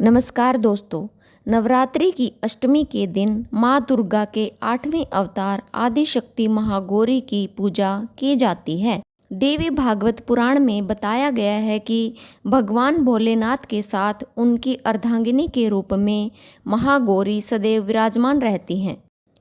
नमस्कार दोस्तों। नवरात्रि की अष्टमी के दिन माँ दुर्गा के 8वें अवतार आदिशक्ति महागौरी की पूजा की जाती है। देवी भागवत पुराण में बताया गया है कि भगवान भोलेनाथ के साथ उनकी अर्धांगिनी के रूप में महागौरी सदैव विराजमान रहती हैं।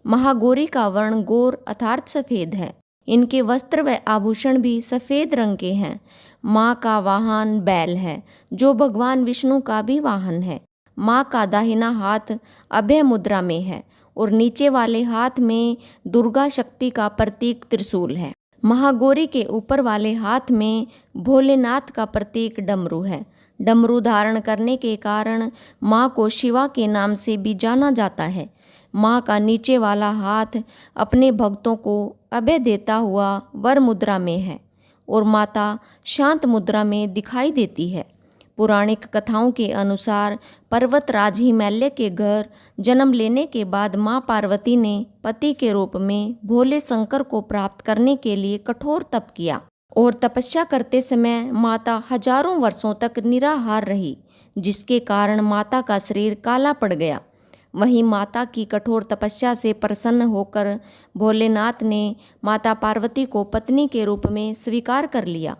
महागौरी का वर्ण गौर अर्थात सफ़ेद है। इनके वस्त्र व आभूषण भी सफ़ेद रंग के हैं। माँ का वाहन बैल है, जो भगवान विष्णु का भी वाहन है। माँ का दाहिना हाथ अभय मुद्रा में है और नीचे वाले हाथ में दुर्गा शक्ति का प्रतीक त्रिशूल है। महागौरी के ऊपर वाले हाथ में भोलेनाथ का प्रतीक डमरू है। डमरू धारण करने के कारण माँ को शिवा के नाम से भी जाना जाता है। माँ का नीचे वाला हाथ अपने भक्तों को अभय देता हुआ वर मुद्रा में है और माता शांत मुद्रा में दिखाई देती है। पौराणिक कथाओं के अनुसार पर्वतराज हिमालय के घर जन्म लेने के बाद माँ पार्वती ने पति के रूप में भोले शंकर को प्राप्त करने के लिए कठोर तप किया और तपस्या करते समय माता हजारों वर्षों तक निराहार रही, जिसके कारण माता का शरीर काला पड़ गया। वहीं माता की कठोर तपस्या से प्रसन्न होकर भोलेनाथ ने माता पार्वती को पत्नी के रूप में स्वीकार कर लिया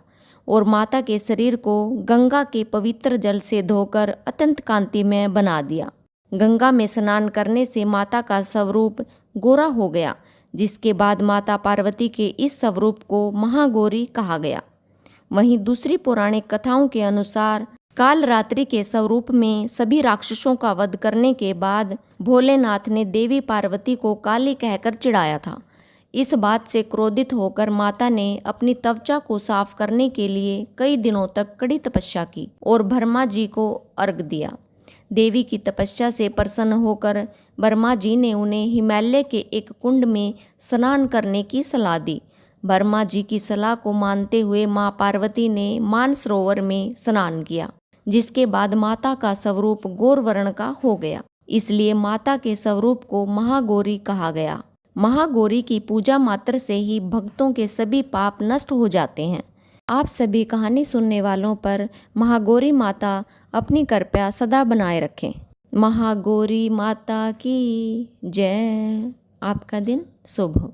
और माता के शरीर को गंगा के पवित्र जल से धोकर अत्यंत कांतिमय बना दिया। गंगा में स्नान करने से माता का स्वरूप गोरा हो गया, जिसके बाद माता पार्वती के इस स्वरूप को महागौरी कहा गया। वहीं दूसरी पौराणिक कथाओं के अनुसार काल रात्रि के स्वरूप में सभी राक्षसों का वध करने के बाद भोलेनाथ ने देवी पार्वती को काली कहकर चिढ़ाया था। इस बात से क्रोधित होकर माता ने अपनी त्वचा को साफ करने के लिए कई दिनों तक कड़ी तपस्या की और ब्रह्मा जी को अर्घ दिया। देवी की तपस्या से प्रसन्न होकर ब्रह्मा जी ने उन्हें हिमालय के एक कुंड में स्नान करने की सलाह दी। ब्रह्मा जी की सलाह को मानते हुए माँ पार्वती ने मानसरोवर में स्नान किया, जिसके बाद माता का स्वरूप गौर वर्ण का हो गया। इसलिए माता के स्वरूप को महागौरी कहा गया। महागौरी की पूजा मात्र से ही भक्तों के सभी पाप नष्ट हो जाते हैं। आप सभी कहानी सुनने वालों पर महागौरी माता अपनी कृपा सदा बनाए रखें। महागौरी माता की जय। आपका दिन शुभ हो।